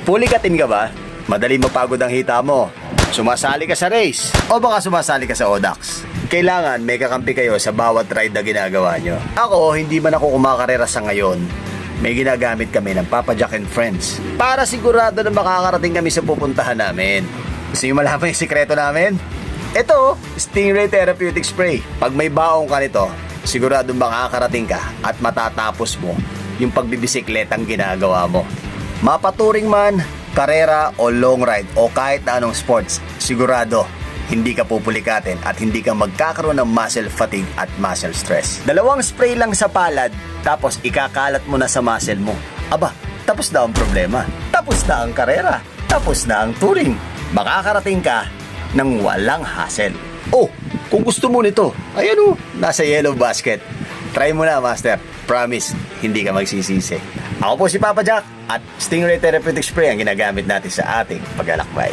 Pulikatin ka ba? Madali mapagod ang hita mo. Sumasali ka sa race o baka sumasali ka sa ODAX. Kailangan may kakampi kayo sa bawat ride na ginagawa nyo. Ako, hindi man ako kumakarera sa ngayon. May ginagamit kami ng Papa Jack and Friends para sigurado na makakarating kami sa pupuntahan namin. Gusto nyo malaman yung sikreto namin? Ito, Stingray Therapeutic Spray. Pag may baong ka nito, sigurado makakarating ka at matatapos mo yung pagbibisikletang ginagawa mo. Mapaturing man, karera o long ride o kahit na anong sports, sigurado hindi ka pupulikatin at hindi ka magkakaroon ng muscle fatigue at muscle stress. 2 spray lang sa palad, tapos ikakalat mo na sa muscle mo. Aba, tapos na ang problema. Tapos na ang karera. Tapos na ang touring. Makakarating ka ng walang hassle. Oh, kung gusto mo nito, ayan nasa yellow basket. Try mo na, Master. Promise, hindi ka magsisisi. Ako po si Papa Jack at Stingray Therapeutic Spray ang ginagamit natin sa ating paglalakbay.